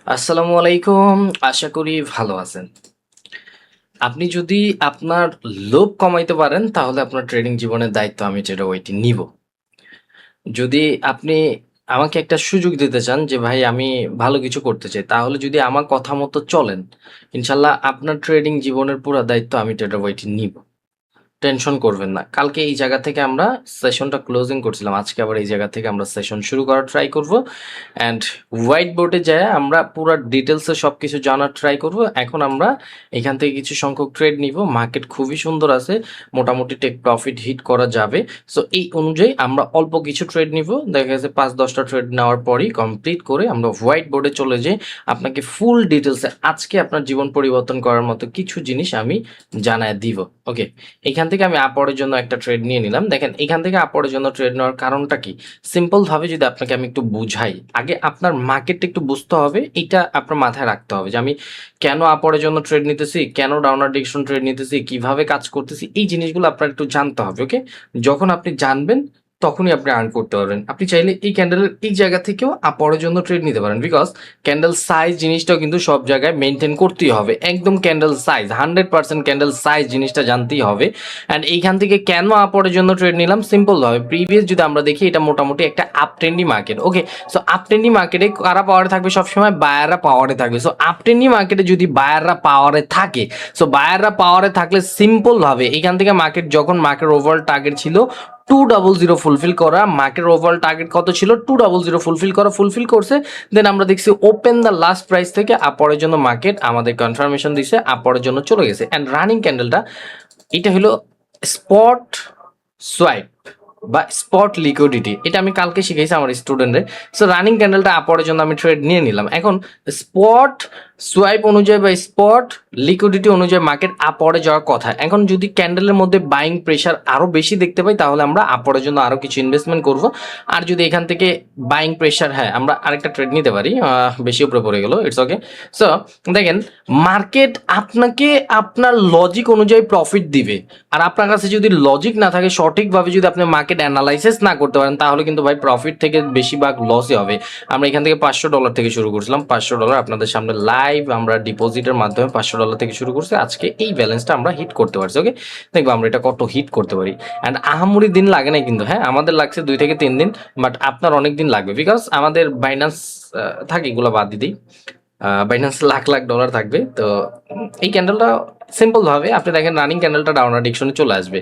আসসালামু আলাইকুম। আশা করি ভালো আছেন। আপনি যদি আপনার লোভ কমাইতে পারেন তাহলে আপনার ট্রেডিং জীবনের দায়িত্ব আমি ট্রেডার ওইটি নিব। যদি আপনি আমাকে একটা সুযোগ দিতে চান যে ভাই আমি ভালো কিছু করতে চাই, তাহলে যদি আমার কথা মতো চলেন, ইনশাল্লাহ আপনার ট্রেডিং জীবনের পুরো দায়িত্ব আমি ট্রেডার ওইটি নিব। টেনশন করবেন না। কালকে এই জায়গা থেকে আমরা সেশনটা ক্লোজিং করছিলাম। আজকে আবার এই জায়গা থেকে আমরা সেশন শুরু করার ট্রাই করব। অ্যান্ড হোয়াইট বোর্ডে যেয়ে আমরা পুরা ডিটেলসে সবকিছু জানার ট্রাই করব। এখন আমরা এখান থেকে কিছু সংখ্যক ট্রেড নিব। মার্কেট খুবই সুন্দর আছে। মোটামুটি টেক প্রফিট হিট করা যাবে। সো এই অনুযায়ী আমরা অল্প কিছু ট্রেড নিব। দেখা গেছে ৫-১০টা ট্রেড নেওয়ার পরই কমপ্লিট করে আমরা হোয়াইট বোর্ডে চলে যাই। আপনাকে ফুল ডিটেলসে আজকে আপনার জীবন পরিবর্তন করার মতো কিছু জিনিস আমি জানায় দিব। ওকে, এখান থেকে আমি আপওয়ার্ডের জন্য একটা ট্রেড নিয়ে নিলাম। দেখেন এখান থেকে আপওয়ার্ডের জন্য ট্রেড নেওয়ার কারণটা কি, সিম্পল ভাবে যদি আপনাকে আমি একটু বুঝাই, আগে আপনার মার্কেটটা একটু বুঝতে হবে, এটা আপনার মাথায় রাখতে হবে যে আমি কেন আপওয়ার্ডের জন্য ট্রেড নিতেছি, কেন ডাউনার ডিরেকশন ট্রেড নিতেছি, কিভাবে কাজ করতেছি, এই জিনিসগুলো আপনার একটু জানতে হবে। ওকে, যখন আপনি জানবেন তখনই আপনি আর্ন করতে পারবেন। আপনি চাইলে এই ক্যান্ডেলের এই জায়গা থেকেও আপওয়ার্ডের জন্য ট্রেড নিতে পারেন, বিকজ ক্যান্ডেল সাইজ জিনিসটাও কিন্তু সব জায়গায় মেনটেন করতেই হবে। একদম ক্যান্ডেল সাইজ 100% ক্যান্ডেল সাইজ জিনিসটা জানতেই হবে। অ্যান্ড এইখান থেকে কেন আপওয়ার্ডের জন্য ট্রেড নিলাম, সিম্পল ভাবে প্রিভিয়াস যদি আমরা দেখি এটা মোটামুটি একটা আপ ট্রেন্ডি মার্কেট। ওকে, সো আপ ট্রেন্ডি মার্কেটে কারা পাওয়ারে থাকবে, সবসময় বায়াররা পাওয়ারে থাকবে। সো আপ ট্রেন্ডি মার্কেটে যদি বায়াররা পাওয়ারে থাকে, সো বায়াররা পাওয়ারে থাকলে সিম্পল ভাবে এখান থেকে মার্কেট যখন মার্কেট ওভারঅল টার্গেট ছিল 200 ফুলফিল করা, মার্কেট ওভারঅল টার্গেট কত ছিল 200 ফুলফিল করছে। দেন আমরা দেখছি ওপেন দ্য লাস্ট প্রাইস থেকে আপওয়ার্ডের জন্য মার্কেট আমাদের কনফার্মেশন দিছে, আপওয়ার্ডের জন্য চলে গেছে। অ্যান্ড রানিং ক্যান্ডেলটা এটা হলো স্পট সোয়াইপ বা স্পট লিকুইডিটি, এটা আমি কালকে শিখেছি আমার স্টুডেন্টদের। সো রানিং ক্যান্ডেলটা আপওয়ার্ডের জন্য আমি ট্রেড নিয়ে নিলাম। এখন স্পট সোয়াইপ অনুযায়ী বা স্পট লিকুইডিটি অনুযায়ী মার্কেট আপওয়ার্ডে যাওয়ার কথা। এখন যদি ক্যান্ডেলের মধ্যে বাইং প্রেশার আরো বেশি দেখতে পাই তাহলে আমরা আপওয়ার্ডের জন্য আরো কিছু ইনভেস্টমেন্ট করব। আর যদি এখান থেকে বাইং প্রেশার, হ্যাঁ আমরা আরেকটা ট্রেড নিতে পারি, বেশি উপরে পড়ে গেল, ইটস ওকে। সো দেখেন মার্কেট আপনাকে আপনার লজিক অনুযায়ী প্রফিট দিবে। আর আপনার কাছে যদি লজিক না থাকে, সঠিকভাবে যদি আপনি মার্কেট অ্যানালাইসিস না করতে পারেন, তাহলে কিন্তু ভাই প্রফিট থেকে বেশিরভাগ লসই হবে। আমরা এখান থেকে $500 থেকে শুরু করছিলাম। $500 আপনাদের সামনে লাইভ আমরা ডিপোজিটের মাধ্যমে $500 থেকে শুরু করছি। আজকে এই ব্যালেন্সটা আমরা হিট করতে পারছি। ওকে, দেখবো আমরা এটা কত হিট করতে পারি। অ্যান্ড আহামরি দিন লাগে নাই কিন্তু, হ্যাঁ আমাদের লাগছে 2 থেকে 3 দিন, বাট আপনার অনেক দিন লাগবে, বিকজ আমাদের বাইন্যান্স থাকে, এগুলো বাদ দিতেই বাইন্যান্স লাখ লাখ ডলার থাকবে। তো এই ক্যান্ডেলটা সিম্পল ভাবে আপনি দেখেন রানিং ক্যান্ডেলটা ডাউনার ডিরেকশনে চলে আসবে,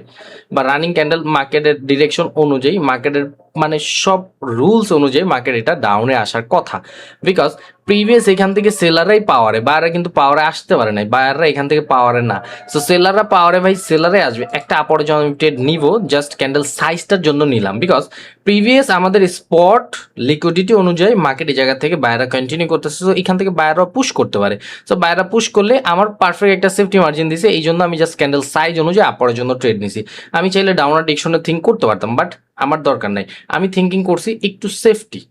বা রানিং ক্যান্ডেল মার্কেটের ডিরেকশন অনুযায়ী, মার্কেটের মানে সব রুলস অনুযায়ী মার্কেট এটা ডাউনে আসার কথা। বিকজ প্রিভিয়াস এখান থেকে সেলাররাই পাওয়ারে, বায়াররা কিন্তু পাওয়ারে আসতে পারে নাই, বায়াররা এখান থেকে পাওয়ারে না। সো সেলাররা পাওয়ারে, ভাই সেলারে আসবে। একটা আপরে যখন আমি ট্রেড নিব, জাস্ট ক্যান্ডেল সাইজটার জন্য নিলাম, বিকজ প্রিভিয়াস আমাদের স্পট লিকুইডিটি অনুযায়ী মার্কেট এই জায়গা থেকে বায়াররা কন্টিনিউ করতেছে। তো এখান থেকে বায়াররা পুশ করতে পারে। সো বায়াররা পুশ করলে আমার পারফেক্ট একটা সেফটি মার্জিন দিছে, এই জন্য আমি জাস্ট ক্যান্ডেল সাইজ অনুযায়ী আপরের জন্য ট্রেড নিছি। আমি চাইলে ডাউনার ডিরেকশনে থিঙ্ক করতে পারতাম, বাট আমার দরকার নাই। আমি থিঙ্কিং করছি একটু সেফটি।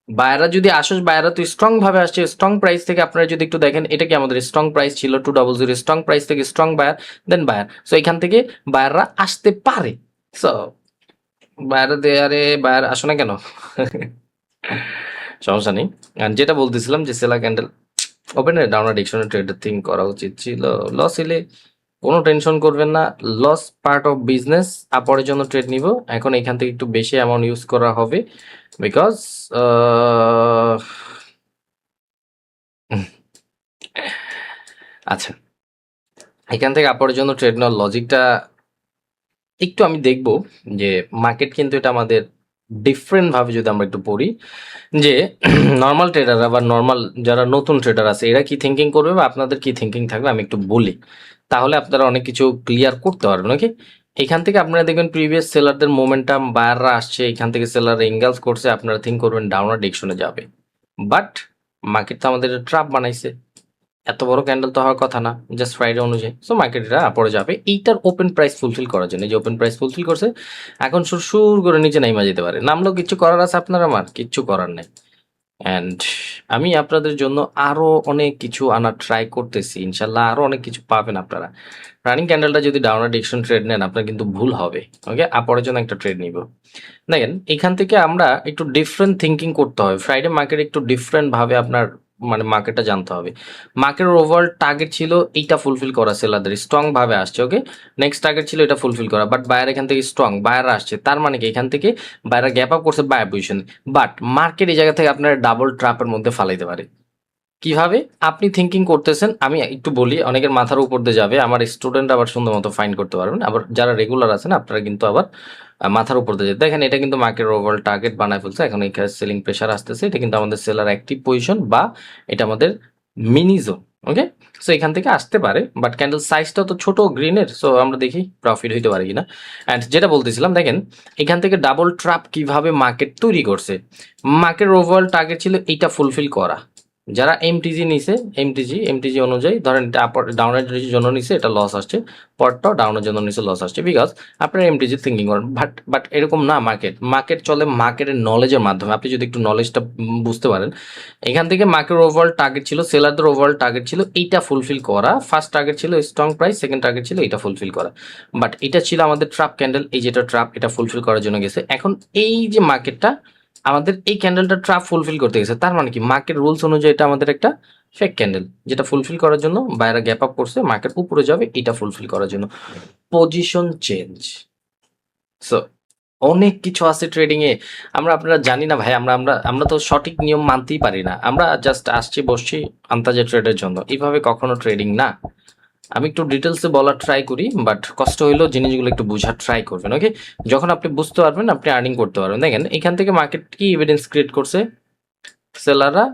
বায়াররা যদি আসে, বায়াররা তো স্ট্রং ভাবে আসছে, স্ট্রং প্রাইস থেকে আপনারা যদি একটু দেখেন, এটা কি আমাদের স্ট্রং প্রাইস ছিল 200, স্ট্রং প্রাইস থেকে স্ট্রং বায়ার, দেন বায়ার। সো এখান থেকে বায়াররা আসতে পারে। সো বায়ার দেয়ারে বায়ার আসো না কেন সমস্যা নেই। আর যেটা বলতেছিলাম যে সেলা ক্যান্ডেল ওপেনের ডাউনার ডিরেকশনে ট্রেড থিঙ্ক করা উচিত ছিল। লস হলে কোনো টেনশন করবেন না, লস পার্ট অফ বিজনেস। আপরের জন্য ট্রেড নিব। এখন এখান থেকে একটু বেশি অ্যামাউন্ট ইউজ করা হবে, বিকজ আচ্ছা, এখান থেকে আপরের জন্য ট্রেড নেওয়ার লজিকটা একটু আমি দেখব যে মার্কেট কিন্তু এটা আমাদের ডিফারেন্ট ভাবে যদি আমরা একটু পড়ি, যে নর্মাল ট্রেডাররা বা নর্মাল যারা নতুন ট্রেডার আছে এরা কি থিঙ্কিং করবে বা আপনাদের কি থিঙ্কিং থাকবে আমি একটু বলি, তাহলে আপনারা অনেক কিছু ক্লিয়ার করতে পারবেন। ওকে, এখান থেকে আপনারা দেখবেন প্রিভিয়াস সেলারদের মোমেন্টাম, বায়াররা আসছে, এখান থেকে সেলার এঙ্গেলস করছে, আপনারা থিঙ্ক করবেন ডাউনার ডিরেকশনে যাবে। বাট মার্কেট তো আমাদের ট্র্যাপ বানাইছে, এত বড় ক্যান্ডেল তো হওয়ার কথা না, জাস্ট ফ্রাইডে অনুযায়ী। সো মার্কেট এটা আপরে যাবে এইটার ওপেন প্রাইস ফুলফিল করার জন্য। যে ওপেন প্রাইস ফুলফিল করছে, এখন সুর করে নিচে নাইমা যেতে পারে, নামলেও কিচ্ছু করার আছে আপনার, আমার কিচ্ছু করার নেই। অ্যান্ড আমি আপনাদের জন্য আরো অনেক কিছু আনার ট্রাই করতেছি, ইনশাল্লাহ আরো অনেক কিছু পাবেন আপনারা। রানিং ক্যান্ডেলটা যদি ডাউনার ডিরেকশন ট্রেড নেন আপনার কিন্তু ভুল হবে। ওকে, আপরের জন্য একটা ট্রেড নিব। দেখেন এখান থেকে আমরা একটু ডিফারেন্ট থিঙ্কিং করতে হবে। ফ্রাইডে মার্কেট একটু ডিফারেন্ট ভাবে আপনার মানে মার্কেটটা জানতে হবে। মার্কেটের ওভারঅল টার্গেট ছিল এইটা ফুলফিল করা, সেলারদের স্ট্রং ভাবে আসছে, ওকে। নেক্সট টার্গেট ছিল এটা ফুলফিল করা, বাট বায়ার এখান থেকে স্ট্রং বায়ার আসছে, তার মানে কি এখান থেকে বায়ার গ্যাপ আপ করছে বায়ার পজিশন। বাট মার্কেট এই জায়গা থেকে আপনার ডাবল ট্র্যাপের মধ্যে ফালাইতে পারে। কিভাবে আপনি থিঙ্কিং করতেছেন আমি একটু বলি, অনেকের মাথার উপর দিয়ে যাবে, আমার স্টুডেন্ট আবার সুন্দর মতো ফাইন করতে পারবেন, আবার যারা রেগুলার আছেন আপনারা কিন্তু আবার মাথার উপর দিয়ে যাবে। দেখেন এটা কিন্তু মার্কেট ওভারঅল টার্গেট বানায় ফেলছে, এখন এই সেলিং প্রেশার আসতেছে, এটা কিন্তু আমাদের সেলার অ্যাক্টিভ পজিশন বা এটা আমাদের মিনি জোন, ওকে। সো এখান থেকে আসতে পারে, বাট ক্যান্ডেল সাইজটা তো ছোট গ্রিনের, সো আমরা দেখি প্রফিট হইতে পারে কিনা। অ্যান্ড যেটা বলতেছিলাম, দেখেন এখান থেকে ডাবল ট্র্যাপ কিভাবে মার্কেট তৈরি করছে। মার্কেট ওভারঅল টার্গেট ছিল এইটা ফুলফিল করা, যারা এমটিজি নিছে, এমটিজি অনুযায়ী ধরেন এটা আপার ডাউনের জন্য নিছে, এটা লস আসছে, পরটাও ডাউনের জন্য নিছে, লস আসছে, বিকজ আপনার এমটিজি থিঙ্কিং করেন। বাট এরকম না, মার্কেট চলে মার্কেটের নলেজের মাধ্যমে। আপনি যদি একটু নলেজটা বুঝতে পারেন, এখান থেকে মার্কেট ওভারঅল টার্গেট ছিল, সেলারদের ওভারঅল টার্গেট ছিল এইটা ফুলফিল করা, ফার্স্ট টার্গেট ছিল স্ট্রং প্রাইস, সেকেন্ড টার্গেট ছিল এটা ফুলফিল করা। বাট এটা ছিল আমাদের ট্রাপ ক্যান্ডেল, এই যেটা ট্রাপ এটা ফুলফিল করার জন্য গেছে। এখন এই যে মার্কেটটা আমাদের এই ক্যান্ডেলটা ট্রাপ ফুলফিল করতে গেছে, তার মানে কি মার্কেট রুলস অনুযায়ী এটা আমাদের একটা ফেক ক্যান্ডেল, যেটা ফুলফিল করার জন্য বাইরে গ্যাপ আপ করছে, মার্কেট উপরে যাবে এটা ফুলফিল করার জন্য, পজিশন চেঞ্জ। সো অনেক কিছু আছে ট্রেডিং এ, আপনারা জানি না ভাই, আমরা আমরা আমরা তো সঠিক নিয়ম মানতেই পারি না, আমরা জাস্ট আসছি বসছি আন্তাজে ট্রেডের জন্য, এইভাবে কখনো ট্রেডিং না। আমি একটু ডিটেলসে বলার ট্রাই করি, বাট কষ্ট হইলেও জিনিসগুলো একটু বোঝার ট্রাই করবেন, ওকে। যখন আপনি বুঝতে পারবেন আপনি আর্নিং করতে পারবেন। দেখেন এখান থেকে মার্কেট কি এভিডেন্স ক্রিয়েট করছে, সেলাররা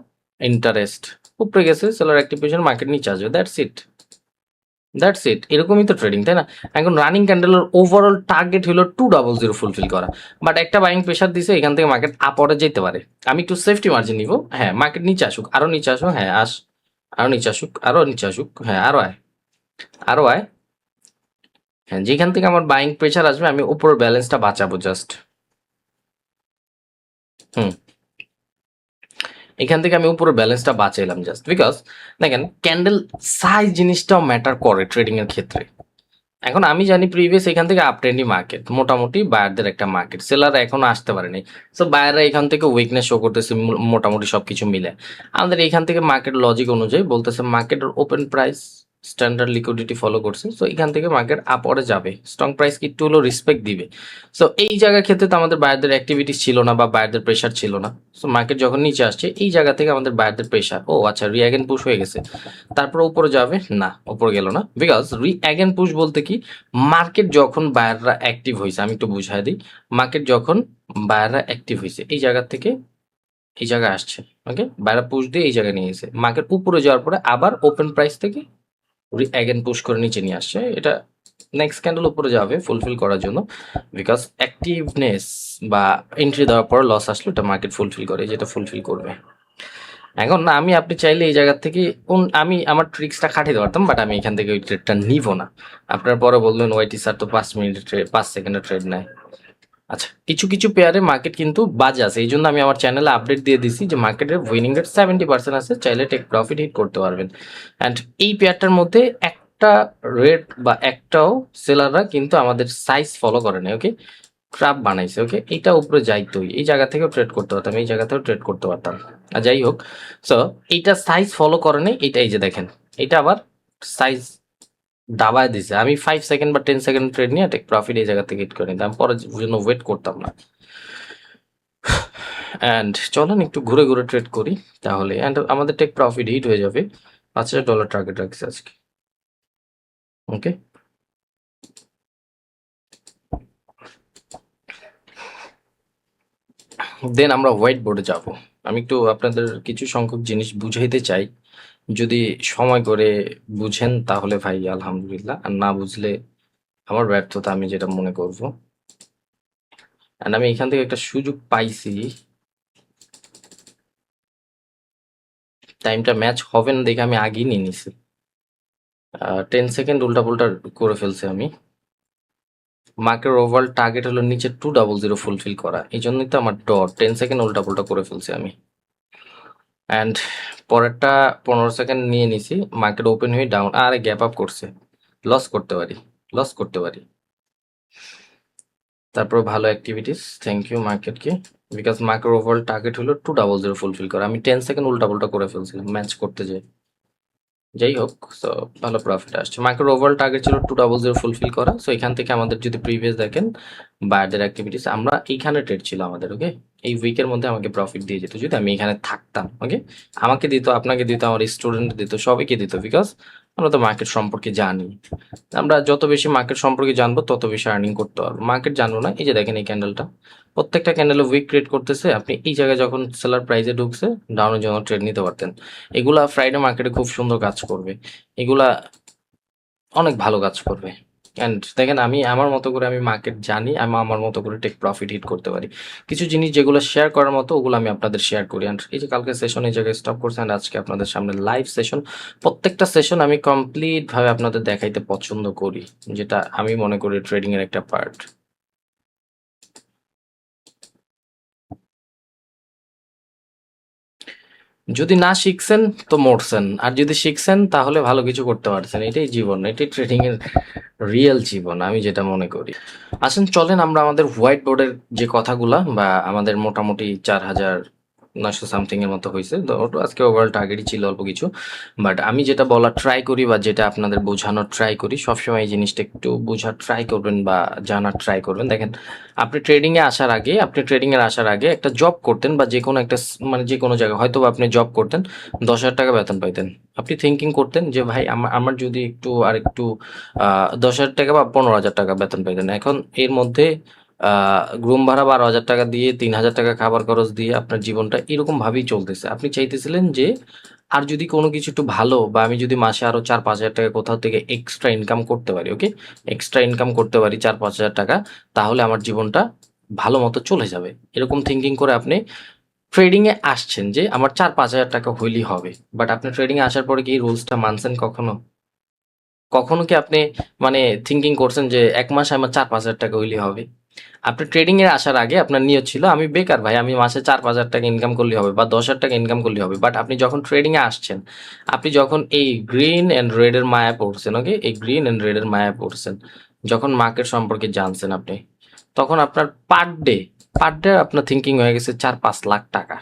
ইন্টারেস্ট উপরে গেছে, সেলার অ্যাক্টিভ পজিশন, মার্কেট নিচে আসবে, দ্যাটস ইট, এরকমই তো ট্রেডিং, তাই না? এখন রানিং ক্যান্ডেলের ওভারঅল টার্গেট হলো 200 ফুলফিল করা, বাট একটা বাইং প্রেশার দিছে, এখান থেকে মার্কেট আপরে যেতে পারে। আমি একটু সেফটি মার্জিন নিব, হ্যাঁ মার্কেট নিচে আসুক, আরো নিচে আসুক, হ্যাঁ আরো নিচে আসুক, আরো নিচে আসুক, হ্যাঁ আরো আয়, হ্যাঁ যেখান থেকে আমার বাইং প্রেশার আসবে আমি উপরের ব্যালেন্সটা বাঁচাবো জাস্ট। হুম, এখান থেকে আমি উপরের ব্যালেন্সটা বাঁচাইলাম জাস্ট বিকজ দেখেন ক্যান্ডেল সাইজ জিনিসটাও ম্যাটার করে ট্রেডিং এর ক্ষেত্রে। এখন আমি জানি প্রিভিয়াস এখান থেকে আপ ট্রেন্ডি মার্কেট, মোটামুটি বায়ারদের একটা মার্কেট, সেলাররা এখনো আসতে পারেনি, সো বায়াররা এখান থেকে উইকনেস শো করতেছে, মোটামুটি সবকিছু মিলে আমাদের এখান থেকে মার্কেট লজিক অনুযায়ী বলতেছে মার্কেটের open price standard liquidity follow করছে, সো এখান থেকে মার্কেট আপরে যাবে, স্ট্রং প্রাইস কি একটু হলো রেসপেক্ট দিবে। সো এই জায়গার ক্ষেত্রে তো আমাদের বায়ারদের অ্যাক্টিভিটিস ছিল না বা বায়ারদের প্রেশার ছিল না, সো মার্কেট যখন নিচে আসছে এই জায়গা থেকে আমাদের বায়ারদের প্রেশার, ও আচ্ছা রিঅ্যাগেন পুশ হয়ে গেছে, তারপর উপরে যাবে না, উপরে গেল না, বিকজ রিঅ্যাগেন পুশ বলতে কি, মার্কেট যখন বায়াররা অ্যাক্টিভ হয়েছে, আমি একটু বুঝাই দিই, মার্কেট যখন বায়াররা অ্যাক্টিভ হয়েছে এই জায়গা থেকে এই জায়গায় আসছে, ওকে, বায়াররা পুশ দিয়ে এই জায়গায় নিয়ে গেছে, মার্কেট উপরে যাওয়ার পরে আবার ওপেন প্রাইস থেকে রিঅ্যাগেন পুশ করে নিচে নিয়ে আসছে, এটা নেক্সট ক্যান্ডেল উপরে যাবে ফুলফিল করার জন্য, বিকজ অ্যাক্টিভনেস বা এন্ট্রি দেওয়ার পর লস আসলে এটা মার্কেট ফুলফিল করে, যেটা ফুলফিল করবে। এখন না আমি আপনি চাইলে এই জায়গা থেকে আমি আমার ট্রিক্সটা খাটিয়ে পারতাম, বাট আমি এখান থেকে ওই ট্রেডটা নিব না। আপনার পরে বললেন ওয়াইটি স্যার তো 5 মিনিটের ট্রেড 5 সেকেন্ডের ট্রেড নেয়। আচ্ছা কিছু কিছু পেয়ারে মার্কেট কিন্তু বাজে আছে, এই জন্য আমি আমার চ্যানেলে আপডেট দিয়ে দিছি যে মার্কেটের উইনিং রেট 70% আছে, চাইলে টেক প্রফিট হিট করতে পারবেন। অ্যান্ড এই পেয়ারটার মধ্যে একটা রেট বা একটাও সেলাররা কিন্তু আমাদের সাইজ ফলো করে না, ওকে, ট্র্যাপ বানাইছে, ওকে, এটা উপরে যাইতোই, এই জায়গা থেকেও ট্রেড করতে পারতাম, এই জায়গা থেকেও ট্রেড করতে পারতাম, আর যাই হোক। সো এইটা সাইজ ফলো করে নাই, এটা এই যে দেখেন এটা আবার সাইজ দাবায় দিছে, আমি 5 সেকেন্ড বা 10 সেকেন্ড ট্রেড নিয়ে টেক প্রফিট এই জায়গা থেকে হিট করে নিতাম, পরের জন্য ওয়েট করতাম না। অ্যান্ড চলেন একটু ঘুরে ঘুরে ট্রেড করি তাহলে, অ্যান্ড আমাদের টেক প্রফিট হিট হয়ে যাবে। $5,000 টার্গেট রাখছি আজকে, ওকে। দেন আমরা হোয়াইট বোর্ডে যাব, আমি একটু আপনাদের কিছু সংখ্যক জিনিস বুঝাইতে চাই, যদি সময় করে বুঝেন তাহলে ভাই আলহামদুলিল্লাহ, আর না বুঝলে আমার ব্যর্থতা, আমি যেটা মনে করব। অ্যান্ড আমি এখান থেকে একটা সুযোগ পাইছি, টাইমটা ম্যাচ হবে না দেখে আমি আগেই নিয়ে নিছি, 10 সেকেন্ড উল্টা পুল্টা করে ফেলছি আমি। মার্কেট ওভারঅল টার্গেট হলো নিচে 200 ফুলফিল করা, এই জন্যই তো আমার ডট 10 সেকেন্ড উল্টা পুল্টা করে ফেলছি আমি। অ্যান্ড পরেরটা 15 সেকেন্ড নিয়ে নিছি, মার্কেট ওপেন হয়ে ডাউন আর গ্যাপ আপ করছে, লস করতে পারি, লস করতে পারি। তারপর ভালো অ্যাক্টিভিটিস, থ্যাংক ইউ মার্কেটকে। বিকজ মার্কেট ওভারঅল টার্গেট হলো 200 ফুলফিল করা। আমি 10 সেকেন্ড উল্টাপাল্টা করে ফেলছিলাম ম্যাচ করতে যেয়ে। যাই হোক, সো ভালো প্রফিট আসছে। মার্কেট ওভারঅল টার্গেট ছিল 200 ফুলফিল করা। সো এখান থেকে আমাদের যদি প্রিভিয়াস দেখেন বায়ারদের অ্যাক্টিভিটিস, আমরা এইখানে ট্রেড ছিল আমাদের। ওকে, এই উইকের মধ্যে আমাকে প্রফিট দিয়ে যেত যদি আমি এখানে থাকতাম। ওকে, আমাকে দিত, আপনাকে দিত, আমার স্টুডেন্ট দিত, সবাইকে দিত, বিকজ আমরা তো মার্কেট সম্পর্কে জানি। আমরা যত বেশি মার্কেট সম্পর্কে জানবো তত বেশি আর্নিং করতে পারবো। মার্কেট জানবো না, এই যে দেখেন এই ক্যান্ডেলটা, প্রত্যেকটা ক্যান্ডেলে উইক ক্রিয়েট করতেছে। আপনি এই জায়গায় যখন সেলার প্রাইসে ঢুকছে ডাউনের জন্য ট্রেড নিতে পারতেন। এগুলা ফ্রাইডে মার্কেটে খুব সুন্দর কাজ করবে, এগুলা অনেক ভালো কাজ করবে। অ্যান্ড দেখেন আমি আমার মতো করে আমি মার্কেট জানি, আমি আমার মতো করে টেক প্রফিট হিট করতে পারি। কিছু জিনিস যেগুলো শেয়ার করার মতো ওগুলো আমি আপনাদের শেয়ার করি। অ্যান্ড এই যে কালকে সেশন এই জায়গায় স্টপ করছে, অ্যান্ড আজকে আপনাদের সামনে লাইভ সেশন। প্রত্যেকটা সেশন আমি কমপ্লিটভাবে আপনাদের দেখাইতে পছন্দ করি, যেটা আমি মনে করি ট্রেডিংয়ের একটা পার্ট। যদি না শিখছেন তো মরছেন, আর যদি শিখছেন তাহলে ভালো কিছু করতে পারছেন। এটাই জীবন, এটাই ট্রেডিং এর রিয়েল জীবন, আমি যেটা মনে করি। আসেন চলেন আমরা আমাদের হোয়াইট বোর্ডের যে কথাগুলা, বা আমাদের মোটামুটি 4,900 সামথিং এর মতো হয়েছে, তো ওটা আজকে ওভারঅল টার্গেটই ছিল অল্প কিছু। বাট আমি যেটা বলার ট্রাই করি বা যেটা আপনাদের বোঝানোর ট্রাই করি, সবসময় এই জিনিসটা একটু বোঝার ট্রাই করবেন বা জানার ট্রাই করবেন। দেখেন, আপনি ট্রেডিং এর আসার আগে একটা জব করতেন, বা যে কোনো একটা মানে যে কোনো জায়গায় হয়তো বা আপনি জব করতেন, 10,000 টাকা বেতন পাইতেন। আপনি থিঙ্কিং করতেন যে ভাই আমার আমার যদি একটু আর একটু 10,000 টাকা বা 15,000 টাকা বেতন পেতেন। এখন এর মধ্যে রুম ভাড়া 12,000 টাকা দিয়ে, 3,000 টাকা খাবার খরচ দিয়ে আপনার জীবনটা এরকম ভাবেই চলতেছে। আপনি চাইতেছিলেন যে আর যদি কোনো কিছু একটু ভালো, বা আমি যদি মাসে আরো 4-5 হাজার টাকা কোথাও থেকে এক্সট্রা ইনকাম করতে পারি, ওকে, এক্সট্রা ইনকাম করতে পারি 4-5 হাজার টাকা, তাহলে আমার জীবনটা ভালো মতো চলে যাবে। এরকম থিঙ্কিং করে আপনি ট্রেডিং এ আসছেন যে আমার 4-5 হাজার টাকা হইলেই হবে। বাট আপনি ট্রেডিং এ আসার পরে কি এই রুলসটা মানছেন কখনো? কখনো কি আপনি মানে থিঙ্কিং করছেন যে 1 মাসে আমার 4-5 হাজার টাকা হইলে হবে? আপনি ট্রেডিং এ আসার আগে আপনার নিয়ত ছিল আমি বেকার ভাই, আমি মাসে 4-5 হাজার টাকা ইনকাম করলে হবে বা 10,000 টাকা ইনকাম করলে হবে। বাট আপনি যখন ট্রেডিং এ আসছেন, আপনি যখন এই গ্রিন এন্ড রেড এর মায়া পড়ছেন, ওকে, এই গ্রিন এন্ড রেড এর মায়া পড়ছেন, যখন মার্কেট সম্পর্কে জানছেন আপনি, তখন আপনার পার ডে আপনার থিঙ্কিং হয়ে গেছে 4-5 লাখ টাকা।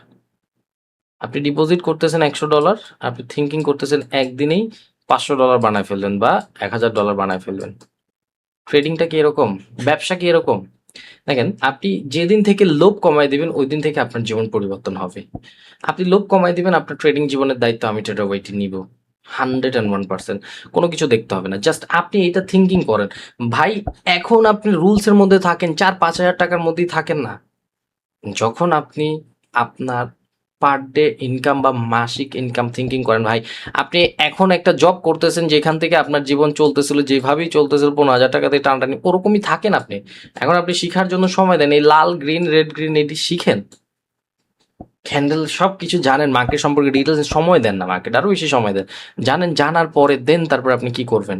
আপনি ডিপোজিট করতেছেন $100, আপনি থিঙ্কিং করতেছেন একদিনেই $500 বানায় ফেলবেন বা $1,000 বানায় ফেলবেন। ট্রেডিংটা কি এরকম? ব্যবসা কি এরকম? দেখেন, আপনি যেদিন থেকে লোভ কমায় দিবেন ওই দিন থেকে আপনার জীবন পরিবর্তন হবে। আপনি লোভ কমায় দিবেন, আপনার ট্রেডিং জীবনের দায়িত্ব আমি ট্রেডার ওয়াইটি নিব। 101%। কোনো কিছু দেখতে হবে না, জাস্ট আপনি এটা থিঙ্কিং করেন। ভাই, এখন আপনি রুলসের মধ্যে থাকেন, 4-5 হাজার টাকার মধ্যেই থাকেন না। যখন আপনি আপনার পার ডে ইনকাম বা মাসিক ইনকাম থিঙ্কিং করেন, ভাই আপনি এখন একটা জব করতেছেন যেখান থেকে আপনার জীবন চলতেছিল, যেভাবেই চলতেছিল 15,000 টাকা দিয়ে টানাটানি, ওরকমই থাকেন আপনি। এখন আপনি শিখার জন্য সময় দেন, এই লাল গ্রিন রেড গ্রিন এটি শিখেন, ক্যান্ডেল সব কিছু জানেন, মার্কেট সম্পর্কে ডিটেলস সময় দেন না, মার্কেট আরো বেশি সময় দেন। জানেন, জানার পরে দেন তারপর আপনি কি করবেন?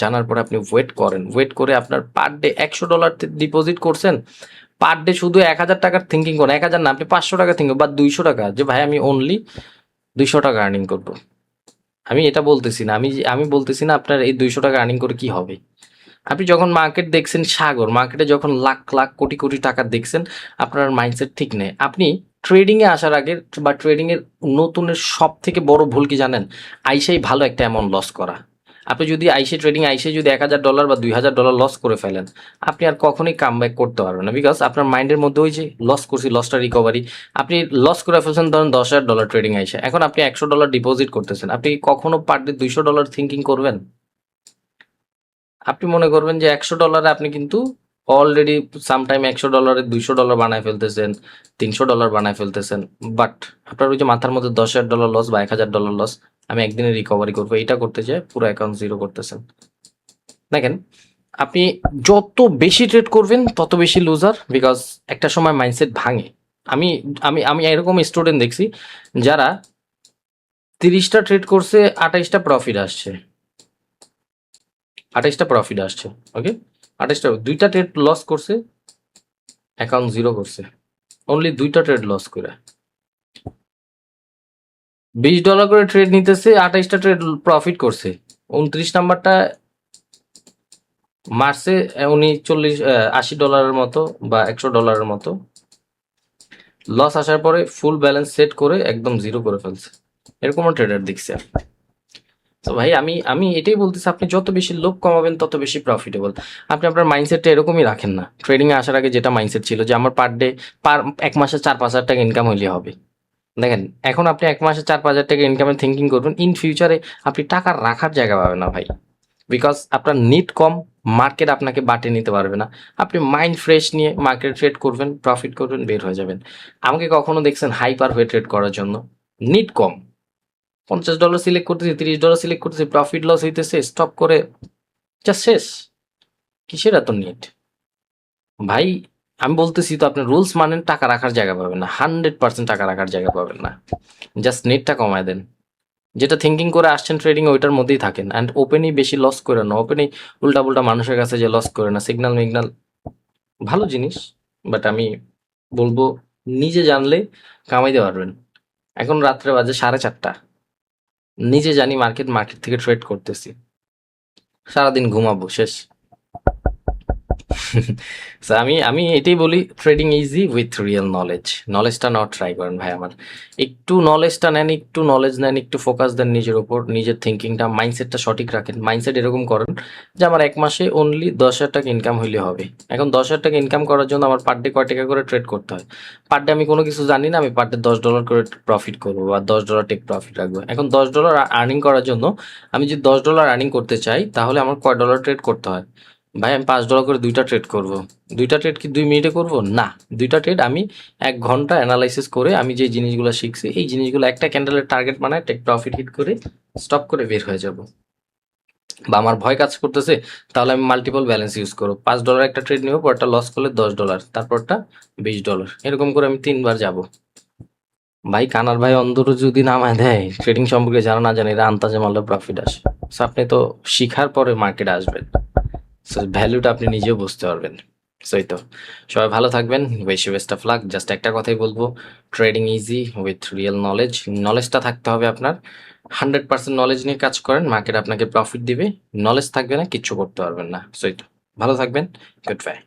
জানার পরে আপনি ওয়েট করেন, ওয়েট করে আপনার পার ডে $100 ডিপোজিট করছেন, পার ডে শুধু 1,000 টাকার থিঙ্কিং করেন। 1,000 না, আপনি 500 টাকা থিঙ্কিং বা 200 টাকা, যে ভাই আমি অনলি 200 টাকা আর্নিং করবো। আমি এটা বলতেছি না, আমি বলতেছি না আপনার এই 200 টাকা আর্নিং করে কি হবে। আপনি যখন মার্কেট দেখছেন সাগর, মার্কেটে যখন লাখ লাখ কোটি কোটি টাকা দেখছেন, আপনার মাইন্ডসেট ঠিক নেই। আপনি ট্রেডিং এ আসার আগে বা ট্রেডিং এর নতুনের সব থেকে বড় ভুল কি জানেন? আইসাই ভালো একটা অ্যামাউন্ট লস করা। আপনি যদি আইসে যদি $1,000 বা $2,000 লস করে ফেলেন, আপনি আর কখনোই কাম ব্যাক করতে পারবেন না, বিকজ আপনার মাইন্ডের মধ্যে ওই যে লস করছি, লসটা রিকভারি, আপনি লস করে ফেলছেন ধরেন $10,000 ট্রেডিং আইসে, এখন আপনি $100 ডিপোজিট করতেছেন, আপনি কি কখনো পার ডে $200 থিঙ্কিং করবেন? আপনি মনে করবেন যে $100 আপনি কিন্তু অলরেডি সামটাইম $100 $200 বানায় ফেলতেছেন, $300 বানায় ফেলতেছেন। বাট আপনার ওই যে মাথার মধ্যে $10,000 লস বা $1,000 লস, আমি একদিনে রিকভারি করবো, এটা করতে চাই পুরো অ্যাকাউন্ট জিরো করতেছেন। দেখেন, আপনি যত বেশি ট্রেড করবেন তত বেশি লুজার, বিকজ একটা সময় মাইন্ডসেট ভাঙে। আমি আমি আমি এরকম স্টুডেন্ট দেখছি যারা 30টা ট্রেড করছে, 28টা প্রফিট আসছে। ওকে, 28টা, 2টা ট্রেড লস করছে, অ্যাকাউন্ট জিরো করছে, অনলি 2টা ট্রেড লস করে। $20 করে ট্রেড নিতেছে, 28টা ট্রেড প্রফিট করছে। 29 নাম্বারটা মারছে উনি $80 মতো বা $100 মতো। লস আসার পরে ফুল ব্যালেন্স সেট করে একদম জিরো করে ফেলছে, এরকমও ট্রেডার দেখছি আমি। তো ভাই আমি আমি এটাই বলতেছি, আপনি যত বেশি লোভ কমাবেন তত বেশি প্রফিটেবল। আপনি আপনার মাইন্ডসেটটা এরকমই রাখেন না। ট্রেডিং এ আসার আগে যেটা মাইন্ডসেট ছিল যে আমার পার ডে, পার এক মাসে 4-5 হাজার টাকা ইনকাম হইলে হবে। দেখেন এখন আপনি এক মাসে 4-5 হাজার টাকা ইনকামের থিঙ্কিং করবেন, ইন ফিউচারে আপনি টাকা রাখার জায়গা পাবেন না ভাই। বিকজ আপনার নিড কম, মার্কেট আপনাকে বাটে নিতে পারবে না। আপনি মাইন্ড ফ্রেশ নিয়ে মার্কেট ট্রেড করবেন, প্রফিট করবেন, বের হয়ে যাবেন। আমাকে কখনো দেখছেন হাইপার হয়ে ট্রেড করার জন্য? নিড কম, $50 সিলেক্ট করতেছি, $30 সিলেক্ট করতেছি, প্রফিট লস হইতেছে, স্টপ করে জাস্ট শেষ। কিসের এত নিড ভাই? আমি বলতেছি তো, আপনি রুলস মানেন, টাকা রাখার জায়গা পাবেন না, 100% টাকা রাখার জায়গা পাবেন না। জাস্ট নেটটা কমায় দেন। যেটা থিঙ্কিং করে আসছেন ট্রেডিং ওইটার মধ্যেই থাকেন, অ্যান্ড ওপেনই বেশি লস করে না, ওপেনই উল্টা পুল্টা মানুষের কাছে যে লস করে না। সিগন্যাল মিগনাল ভালো জিনিস, বাট আমি বলবো নিজে জানলে কামাইতে পারবেন। এখন রাত্রে বাজে 4:30, নিজে জানি মার্কেট মার্কেট থেকে ট্রেড করতেছি, সারাদিন ঘুমাবো, শেষ। So, আমি আমি এটাই বলি, trading easy with real knowledge. নলেজটা নাও ট্রাই করেন ভাই আমার। একটু নলেজটা নেন, একটু নলেজ নেন, একটু ফোকাস দেন নিজের উপর, নিজের থিঙ্কিংটা, মাইন্ডসেটটা সঠিক রাখেন। মাইন্ডসেট এরকম করেন যে আমার এক মাসে অনলি 10,000 টাকা ইনকাম হইলে হবে। এখন 10,000 টাকা ইনকাম করার জন্য আমার পার ডে কয় টাকা করে ট্রেড করতে হয়? পার ডে আমি কোনো কিছু জানি না, আমি পার ডে $10 করে প্রফিট করবো বা $10 টেক প্রফিট রাখবো। এখন $10 আর্নিং করার জন্য আমি যদি $10 আর্নিং করতে চাই, তাহলে আমার কয় ডলার ট্রেড করতে হয়? ভাই আমি $5 করে দুইটা ট্রেড করব। দুইটা ট্রেড কি 2 মিনিটে করব? না, দুইটা ট্রেড আমি 1 ঘন্টা অ্যানালাইসিস করে, আমি যে জিনিসগুলো শিখছি এই জিনিসগুলো একটা ক্যান্ডেলের টার্গেট বানায় টেক প্রফিট হিট করে স্টপ করে বের হয়ে যাব। বা আমার ভয় কাজ করতেছে, তাহলে আমি মাল্টিপল ব্যালেন্স ইউজ করবো। $5 একটা ট্রেড নিব, পরটা লস করলে $10, তারপরটা $20, এরকম করে আমি 3 বার যাব। ভাই কানার ভাই অন্ধর যদি নামায় দেয় ট্রেডিং সম্পর্কে যারা না জানে, এরা আন্তাজে মারলে প্রফিট আসে। So, আপনি তো শিখার পরে মার্কেটে আসবেন, সো ভ্যালুটা আপনি নিজেও বুঝতে পারবেন। সো এই তো, সবাই ভালো থাকবেন, বেশি বেস্ট অফ লাক। জাস্ট একটা কথাই বলবো, trading easy with real knowledge. নলেজটা থাকতে হবে আপনার, 100% নলেজ নিয়ে কাজ করেন, মার্কেট আপনাকে প্রফিট দিবে। নলেজ থাকবে না, কিচ্ছু করতে পারবেন না। সো এই তো, ভালো থাকবেন, গুড বাই।